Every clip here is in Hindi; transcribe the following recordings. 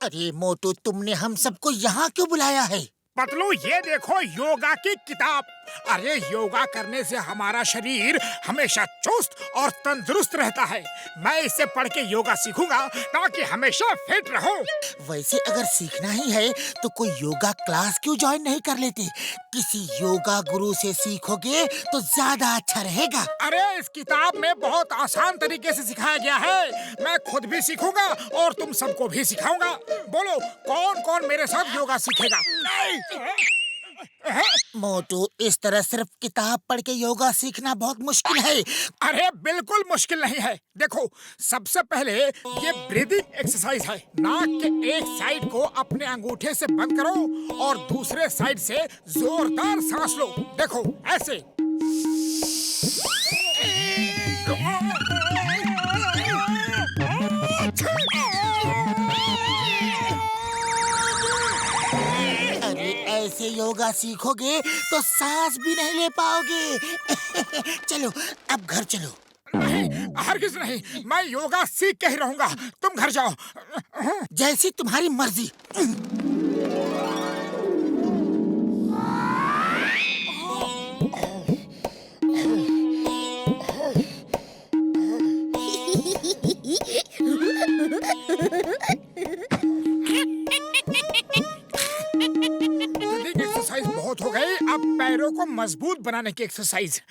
अरे मोटू, तुमने हम सबको यहाँ क्यों बुलाया है? पतलू, ये देखो योगा की किताब। अरे योगा करने से हमारा शरीर हमेशा चुस्त और तंदुरुस्त रहता है। मैं इसे पढ़ के योगा सीखूंगा ताकि हमेशा फिट रहूं। वैसे अगर सीखना ही है तो कोई योगा क्लास क्यों ज्वाइन नहीं कर लेते? किसी योगा गुरु से सीखोगे तो ज्यादा अच्छा रहेगा। अरे इस किताब में बहुत आसान तरीके से सिखाया गया है। मैं खुद भी सीखूंगा और तुम सबको भी सिखाऊंगा। बोलो, कौन कौन मेरे साथ योगा सीखेगा? मोटू, इस तरह सिर्फ किताब पढ़ के योगा सीखना बहुत मुश्किल है। अरे बिल्कुल मुश्किल नहीं है। देखो, सबसे पहले ये ब्रीदिंग एक्सरसाइज है। नाक के एक साइड को अपने अंगूठे से बंद करो और दूसरे साइड से जोरदार सांस लो। देखो, ऐसे। अरे ऐसे योगा सीखोगे तो सांस भी नहीं ले पाओगे। चलो, अब घर चलो। हरगिज नहीं, मैं योगा सीख के ही रहूंगा। तुम घर जाओ। जैसी तुम्हारी मर्जी। एक्सरसाइज बहुत हो गई। अब पैरों को मजबूत बनाने की एक्सरसाइज।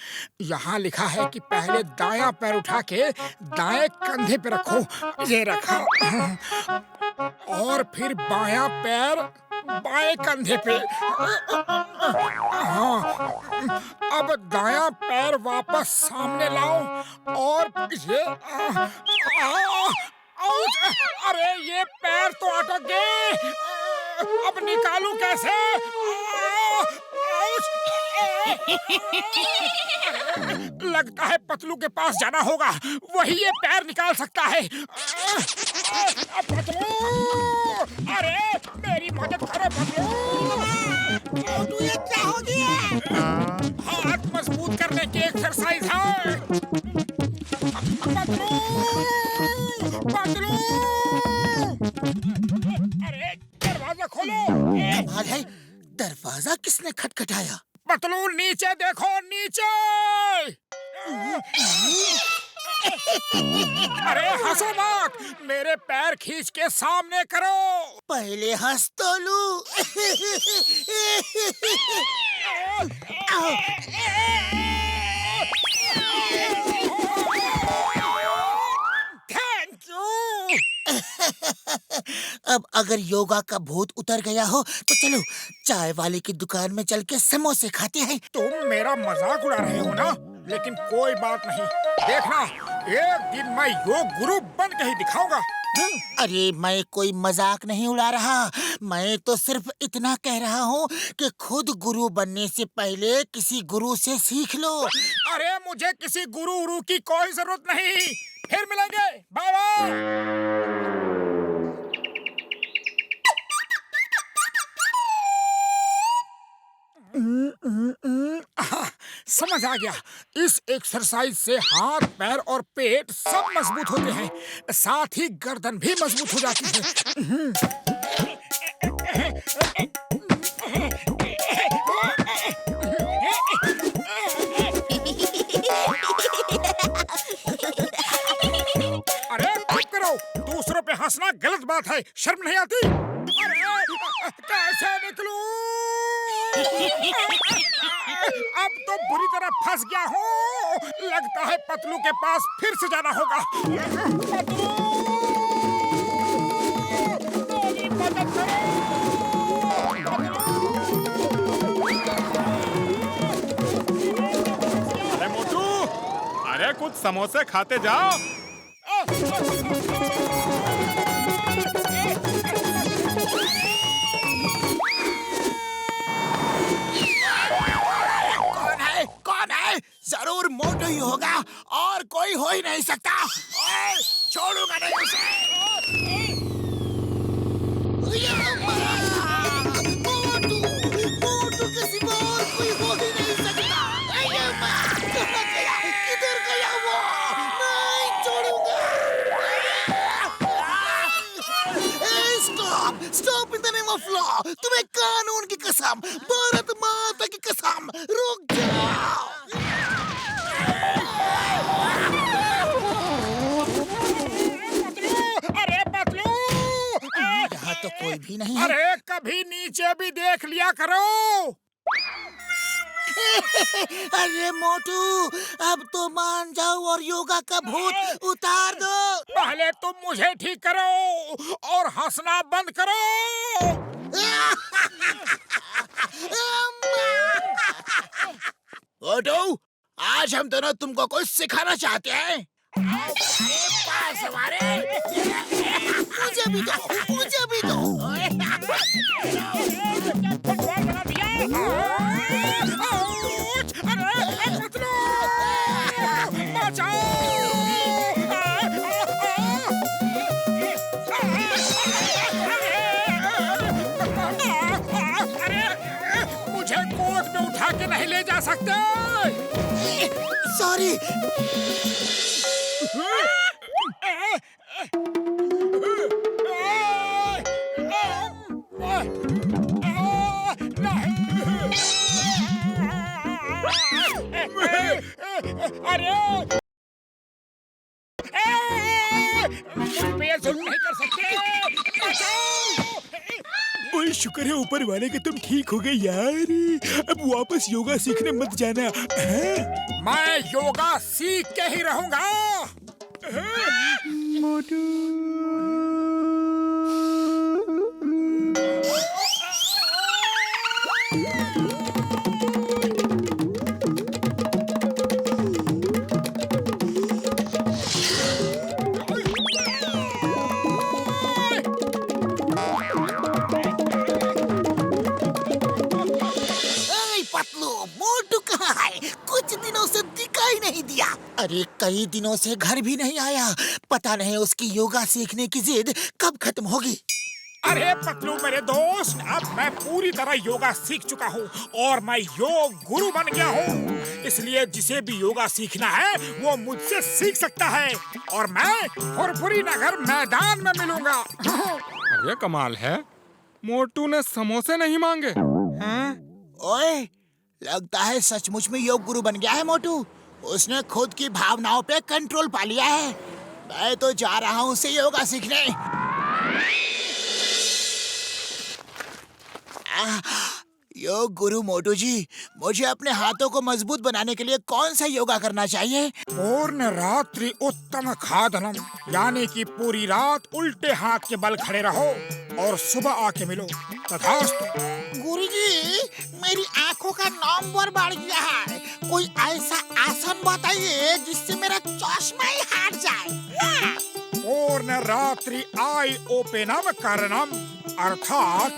यहाँ लिखा है कि पहले दायां पैर उठा के दाएं कंधे पे रखो। ये रखा। और फिर बायां पैर बाएं कंधे पे। हाँ, अब दायां पैर वापस सामने लाओ और ये अरे ये पैर तो अटक गए। अब निकालूं कैसे? लगता है पतलू के पास जाना होगा। वही ये पैर निकाल सकता है। पतलू, अरे मेरी मदद करो पतलू। ये क्या हो गया? हाथ मजबूत करने की एक्सरसाइज है। पतलू, पतलू, अरे दरवाजा खोलो। कमाल है, दरवाजा किसने खटखटाया? पतलू, नीचे देखो, नीचे। अरे हंसो मत, मेरे पैर खींच के सामने करो। पहले हंस तो लूं। Thank you. अब अगर योगा का भूत उतर गया हो तो चलो चाय वाले की दुकान में चल के समोसे खाते हैं। तुम मेरा मजाक उड़ा रहे हो ना, लेकिन कोई बात नहीं। देखना, एक दिन मैं योग गुरु बन के ही दिखाऊंगा। अरे मैं कोई मजाक नहीं उड़ा रहा। मैं तो सिर्फ इतना कह रहा हूँ कि खुद गुरु बनने से पहले किसी गुरु से सीख लो। अरे मुझे किसी गुरु की कोई जरूरत नहीं। फिर मिलेंगे। Bye bye. समझ आ गया। इस एक्सरसाइज से हाथ, पैर और पेट सब मजबूत होते हैं। साथ ही गर्दन भी मजबूत हो जाती है। अरे चुप करो, दूसरों पे हंसना गलत बात है। शर्म नहीं आती? अरे कैसे निकलूं? अब तो बुरी तरह फंस गया हूँ। लगता है पतलू के पास फिर से जाना होगा। पतलू, मेरी मदद करो। अरे मोटू, अरे कुछ समोसे खाते जाओ। कौन है? जरूर मोटू ही होगा और कोई हो ही नहीं सकता। छोड़ूंगा नहीं उसे। मोटू, मोटू के सिवा और कोई हो ही नहीं सकता। कहाँ गया? किधर गया वो? नहीं छोड़ूंगा। Stop stop in the name of law. तुम्हें कानून की कसम, भारत माता की कसम, रुक जाओ। अरे पतलू, यहाँ तो कोई भी नहीं है। अरे कभी नीचे भी देख लिया करो। अरे मोटू, अब तो मान जाओ और योगा का भूत उतार दो। पहले तुम मुझे ठीक करो और हंसना बंद करो। मोटू, आज हम दोनों तुमको कुछ सिखाना चाहते हैं। पास हमारे। मुझे भी दो, मुझे भी दो। फुटबॉल बना दिया। आउच! अरे पतलू, बचाओ! अरे मुझे गोद में उठा के नहीं ले जा सकते। सॉरी। अरे मुझ पे जुल्म नहीं कर सकते। ओए, शुक्र है ऊपर वाले के तुम ठीक हो गए यार। अब वापस योगा सीखने मत जाना। हैं? मैं योगा सीख के ही रहूंगा। पतलू, मोटू कहाँ है? कुछ दिनों से दिखाई नहीं दिया। अरे कई दिनों से घर भी नहीं आया। पता नहीं उसकी योगा सीखने की जिद कब खत्म होगी। अरे पतलू मेरे दोस्त, अब मैं पूरी तरह योगा सीख चुका हूँ और मैं योग गुरु बन गया हूँ। इसलिए जिसे भी योगा सीखना है वो मुझसे सीख सकता है और मैं फुरफुरी नगर मैदान में मिलूंगा। अरे कमाल है, मोटू ने समोसे नहीं मांगे हैं? ओए, लगता है सचमुच में योग गुरु बन गया है मोटू। उसने खुद की भावनाओं पे कंट्रोल पा लिया है। मैं तो जा रहा हूँ उसे योगा सीखने। योग गुरु मोटू जी, मुझे अपने हाथों को मजबूत बनाने के लिए कौन सा योगा करना चाहिए? पूर्ण रात्रि उत्तम खादनम, यानी कि पूरी रात उल्टे हाथ के बल खड़े रहो और सुबह आके मिलो। तथास्तु। गुरुजी, मेरी आंखों का नंबर बढ़ गया है। कोई ऐसा आसन बताइए जिससे मेरा चश्मा ही हट जाए। पूर्ण रात्रि आई ओपेनम करणम, अर्थात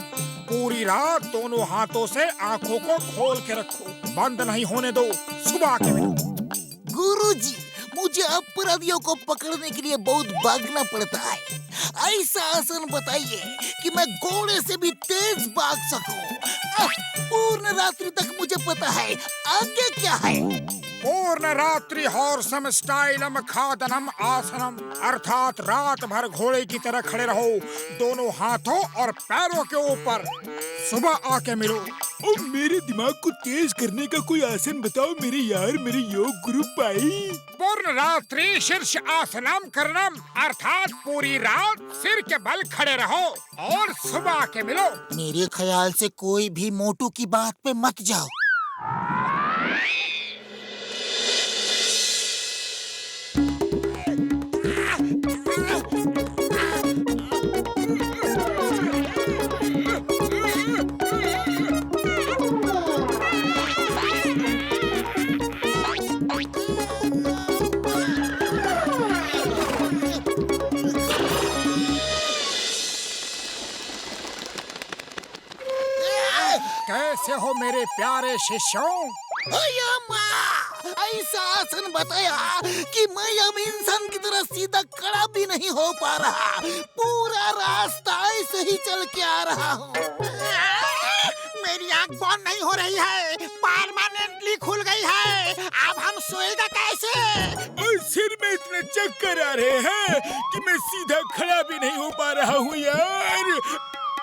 पूरी रात दोनों हाथों से आंखों को खोल के रखो, बंद नहीं होने दो, सुबह आके मिलो। गुरुजी, मुझे अपराधियों को पकड़ने के लिए बहुत भागना पड़ता है। ऐसा आसन बताइए कि मैं घोड़े से भी तेज भाग सकूं। पूर्ण रात्रि तक मुझे पता है, आगे क्या है? पूर्ण रात्रि हॉर्सम स्टाइलम खादनम आसनम, अर्थात रात भर घोड़े की तरह खड़े रहो, दोनों हाथों और पैरों के ऊपर, सुबह आके मिलो। ओ, मेरे दिमाग को तेज करने का कोई आसन बताओ मेरे यार, मेरे योग गुरु भाई। पूर्ण रात्रि शीर्ष आसनम करणम, अर्थात पूरी रात सिर के बल खड़े रहो और सुबह आके मिलो। मेरे ख्याल से कोई भी मोटू की बात पे मत जाओ। कैसे हो मेरे प्यारे शिष्यों? अया माँ, ऐसा आसन बताया कि मैं अब इंसान की तरह सीधा खड़ा भी नहीं हो पा रहा। पूरा रास्ता ऐसे ही चल के आ रहा हूँ। मेरी आंख बंद नहीं हो रही है, परमानेंटली खुल गई है। अब हम सोएगा कैसे? और सिर में इतने चक्कर आ रहे हैं कि मैं सीधा खड़ा भी नहीं हो पा रहा हूँ यार।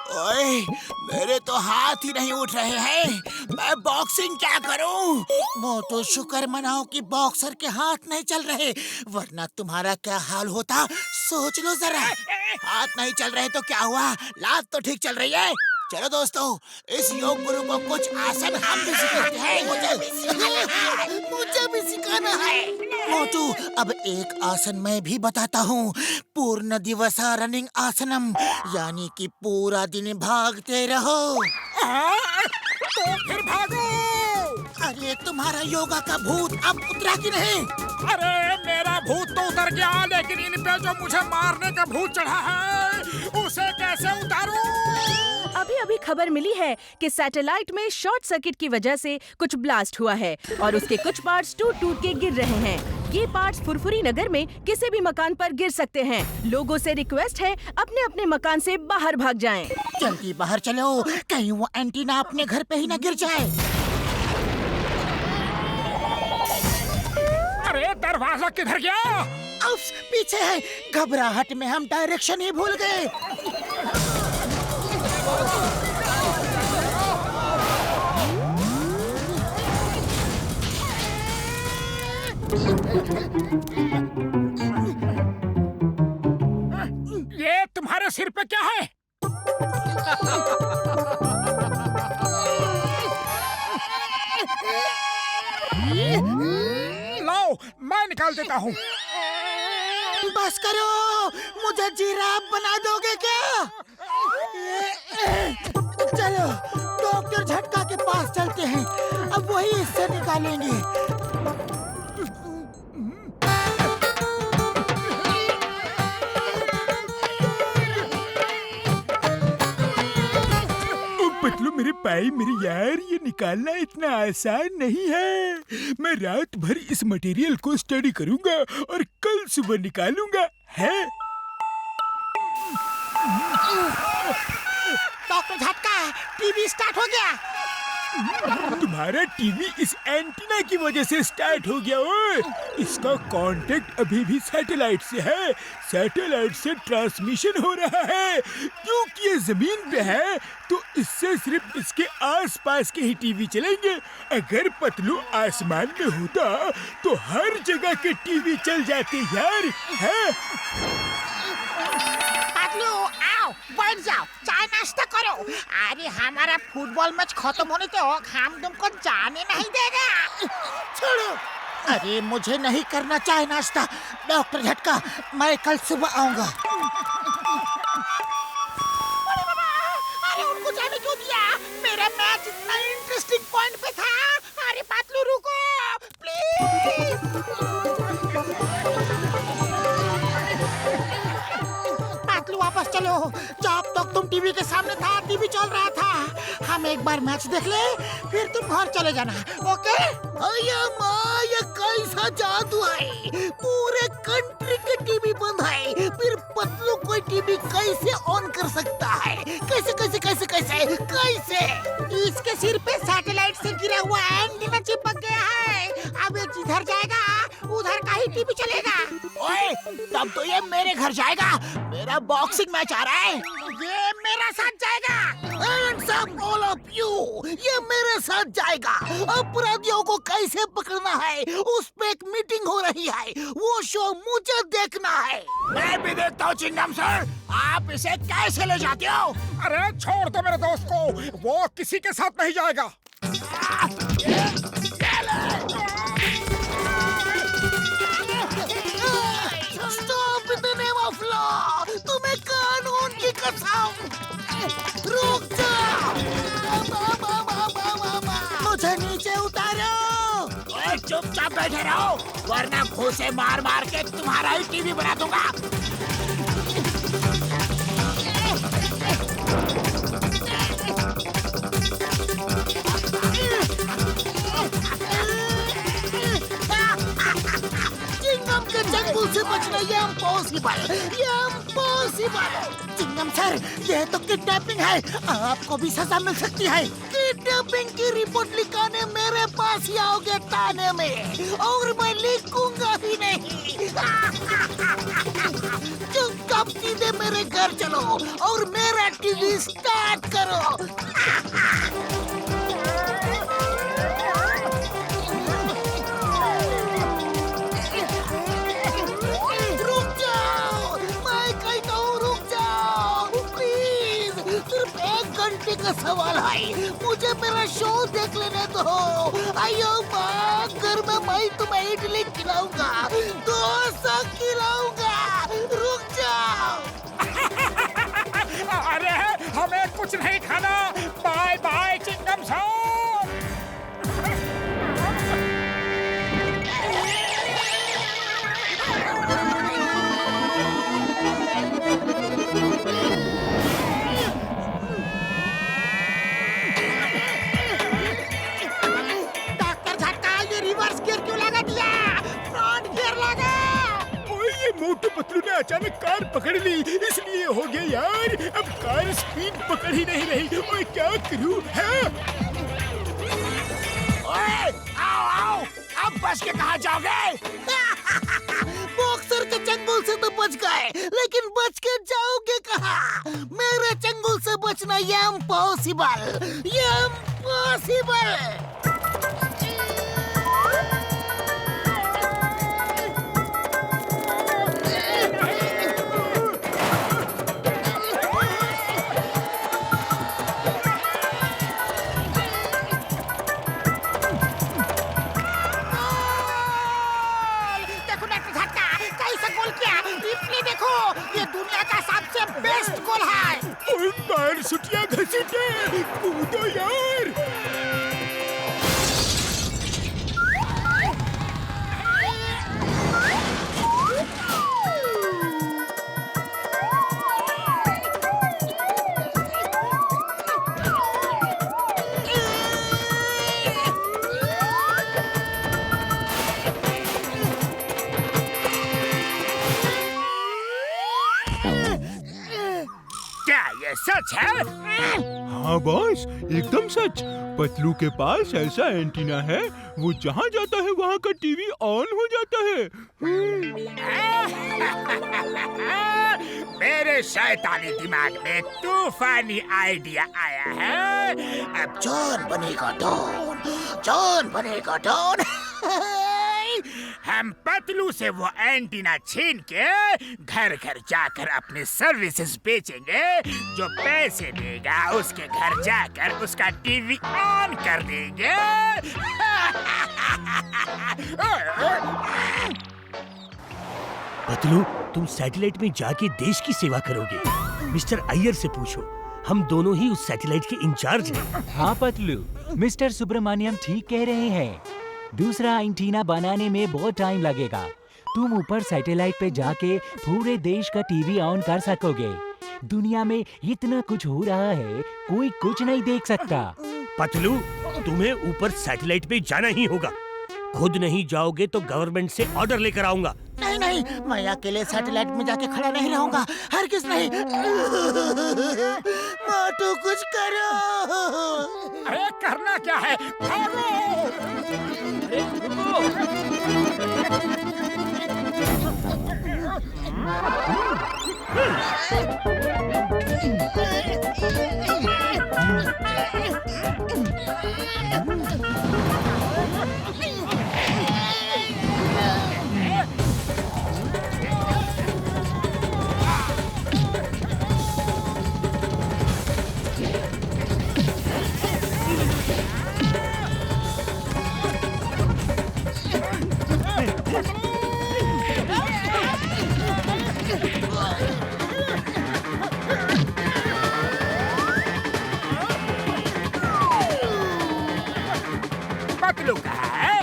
ओए, मेरे तो हाथ ही नहीं उठ रहे हैं। मैं बॉक्सिंग क्या करूं? मोटू शुक्र मनाओ कि बॉक्सर के हाथ नहीं चल रहे, वरना तुम्हारा क्या हाल होता सोच लो जरा। हाथ नहीं चल रहे तो क्या हुआ, लात तो ठीक चल रही है। चलो दोस्तों, इस योग गुरु को कुछ आसन हम भी सिखाते हैं। मुझे भी सिखाना है। मोटू, अब एक आसन मैं भी बताता हूँ। पूर्ण दिवसा रनिंग आसनम, यानी कि पूरा दिन भागते रहो। तो फिर भागो। अरे तुम्हारा योगा का भूत अब उतरा कि नहीं? अरे मेरा भूत तो उतर गया, लेकिन इन पे जो मुझे मारने का भूत चढ़ा है उसे कैसे उतारूं? अभी अभी खबर मिली है कि सैटेलाइट में शॉर्ट सर्किट की वजह से कुछ ब्लास्ट हुआ है और उसके कुछ पार्ट्स टूट के गिर रहे हैं। ये पार्ट्स फुरफुरी नगर में किसी भी मकान पर गिर सकते हैं। लोगों से रिक्वेस्ट है अपने अपने मकान से बाहर भाग जाएं। जल्दी बाहर चलो, कहीं वो एंटीना अपने घर पे ही न गिर जाए। अरे दरवाजा किधर गया? उफ्स, पीछे है। घबराहट में हम डायरेक्शन ही भूल गए। ये तुम्हारे सिर पे क्या है? लाओ, मैं निकाल देता हूँ। बस करो, मुझे जिराफ बना दोगे क्या? चलो डॉक्टर झटका के पास चलते हैं, अब वही इससे निकालेंगे। पतलू मेरे पाई मेरे यार, ये निकालना इतना आसान नहीं है। मैं रात भर इस मटेरियल को स्टडी करूंगा और कल सुबह निकालूंगा। है डॉक्टर झटका, टीवी स्टार्ट हो गया। तुम्हारा टीवी इस एंटीना की वजह से स्टार्ट हो गया। ओए, इसका कांटेक्ट अभी भी सैटेलाइट से है। सैटेलाइट से ट्रांसमिशन हो रहा है। क्योंकि ये जमीन पे है तो इससे सिर्फ इसके आसपास के ही टीवी चलेंगे। अगर पतलू आसमान में होता तो हर जगह के टीवी चल जाते यार। है पतलू, आओ बैठ जाओ, चाय नाश्ता करो। अरे हमारा फुटबॉल मैच खत्म होने तक हम तुमको जाने नहीं देगा। छोड़ो। अरे मुझे नहीं करना चाय नाश्ता डॉक्टर झटका, मैं कल सुबह आऊंगा। अरे उनको जाने क्यों दिया? मेरा मैच इतना इंटरेस्टिंग पॉइंट पे था। अरे पतलू रुको प्लीज। पतलू वापस चलो। जब तक तुम टीवी के सामने था, टीवी चल रहा था। हम एक बार मैच देख ले, फिर तुम घर चले जाना, ओके? अया माँ, ये कैसा जादू है? पूरे कंट्री के टीवी बंद है, फिर पतलू कोई टीवी कैसे ऑन कर सकता है? कैसे कैसे कैसे कैसे कैसे? इसके सिर पे सैटेलाइट से गिरा हुआ एंटीना चिपक गया है। अब ये जिधर जाएगा उधर का ही टीवी चलेगा। ओए, तब तो ये मेरे घर जाएगा। मेरा बॉक्सिंग मैच आ रहा है। ये मेरा साथ जाएगा। Hands up, all of you! ये मेरे साथ जाएगा। अपराधियों को कैसे पकड़ना है उस पे एक मीटिंग हो रही है। वो शो मुझे देखना है। मैं भी देखता हूँ चिंगम सर, आप इसे कैसे ले जाते हो? अरे छोड़ दो मेरे दोस्त को, वो किसी के साथ नहीं जाएगा। Stop in the name of law! तुम्हें कानून की कसम! रुक जाओ! मुझे नीचे उतारो! चुपचाप बैठे रहो, वरना घूंसे मार मार के तुम्हारा ही टीवी बना दूंगा। चिंगम के चंगुल से बचना ये इम्पॉसिबल। चिंगम चिंगम सर, यह तो किडनैपिंग है, आपको भी सजा मिल सकती है। किडनैपिंग की रिपोर्ट लिखाने मेरे पास ही आओगे थाने में, और मैं लिखूंगा ही नहीं। चुपचाप सीधे मेरे घर चलो और मेरा टीवी स्टार्ट करो। रुक जाओ, मैं कहता हूँ रुक जाओ प्लीज, सिर्फ 1 घंटे का सवाल है, मुझे मेरा शो देख लेने दो। आयो माँ, घर में मैं तुम्हें इडली खिलाऊंगा, डोसा खिलाऊंगा, रुक जाओ। अरे हमें कुछ नहीं खाना, bye bye chewing gum sir. Doctor झटका, ये रिवर्स गियर क्यों लगा दिया? फ्रंट गियर लगा। ओए, ये मोटू पतलू ने अचानक कार पकड़ ली, इसलिए हो गया यार। अब कार स्पीड पकड़ ही नहीं रही। ओए, क्या करूं? हाँ? ओए, आओ आओ, अब बच के कहाँ जाओगे? बॉक्सर के चंगुल से तो बच गए, लेकिन बच के जाओगे कहाँ? मेरे चंगुल से बचना इम्पॉसिबल, इम्पॉसिबल। देखो डॉक्टर झटका, कैसे गोल किया? रिप्ले देखो, ये दुनिया का सबसे बेस्ट गोल है। ओए, बाहर सुटिया घसीटे, कूदो यार। क्या ये सच है? हाँ बॉस, एकदम सच। पतलू के पास ऐसा एंटीना है, वो जहाँ जाता है वहाँ का टीवी ऑन हो जाता है। मेरे शैतानी दिमाग में तूफानी आइडिया आया है। अब जॉन बनेगा डॉन, जॉन बनेगा डॉन। हम पतलू से वो एंटीना छीन के घर घर जाकर अपनी सर्विसेज बेचेंगे। जो पैसे देगा उसके घर जाकर उसका टीवी ऑन कर देंगे। पतलू, तुम सैटेलाइट में जाके देश की सेवा करोगे। मिस्टर अय्यर से पूछो, हम दोनों ही उस सैटेलाइट के इंचार्ज हैं। हाँ पतलू, मिस्टर सुब्रमण्यम ठीक कह रहे हैं। दूसरा एंटीना बनाने में बहुत टाइम लगेगा। तुम ऊपर सैटेलाइट पे जाके पूरे देश का टीवी ऑन कर सकोगे। दुनिया में इतना कुछ हो रहा है, कोई कुछ नहीं देख सकता। पतलू, तुम्हें ऊपर सैटेलाइट पे जाना ही होगा। खुद नहीं जाओगे तो गवर्नमेंट से ऑर्डर लेकर आऊंगा। नहीं नहीं, मैं अकेले सैटेलाइट में जाके खड़ा नहीं रहूंगा, हरगिज नहीं। मोटू कुछ करो। अरे करना क्या है? भागो! पतलू कहाँ है?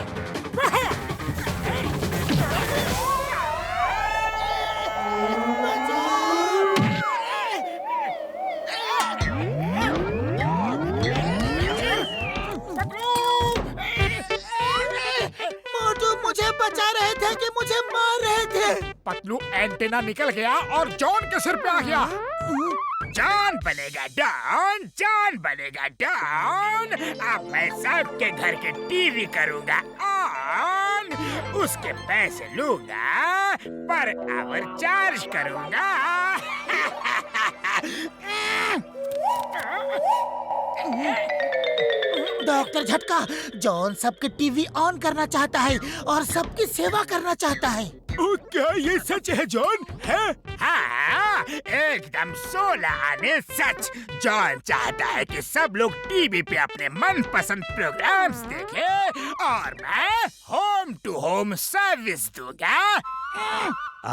मोटू मुझे बचा रहे थे कि मुझे मार रहे थे? पतलू एंटीना निकल गया और जॉन के सिर पे आ गया। जॉन बनेगा डॉन, जॉन बनेगा डॉन। अब मैं सबके घर के टीवी करूंगा ऑन, उसके पैसे लूंगा पर आवर चार्ज करूंगा। डॉक्टर झटका, जॉन सबके टीवी ऑन करना चाहता है और सबकी सेवा करना चाहता है। ओ, क्या ये सच है जॉन? है? हाँ, एकदम 16 आने सच। जॉन चाहता है कि सब लोग टीवी पे अपने मनपसंद प्रोग्राम्स देखें और मैं होम टू होम सर्विस दूंगा।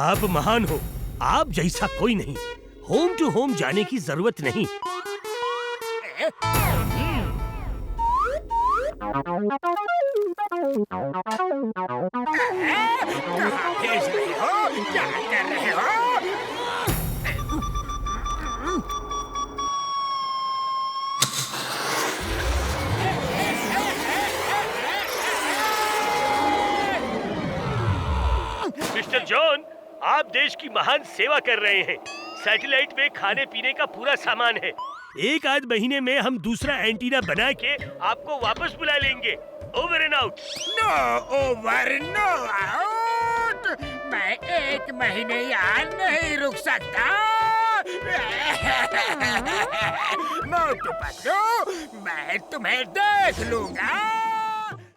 आप महान हो, आप जैसा कोई नहीं। होम टू होम जाने की जरूरत नहीं। कहाँ भेज रहे हो? क्या कर रहे हो? मिस्टर जॉन, आप देश की महान सेवा कर रहे हैं। सैटेलाइट में खाने पीने का पूरा सामान है। एक आध महीने में हम दूसरा एंटीना बना के आपको वापस बुला लेंगे। Over and out. No over no out. मैं 1 महीने यहाँ नहीं रुक सकता। मोटू पतलू, मैं तुम्हें देख लूंगा।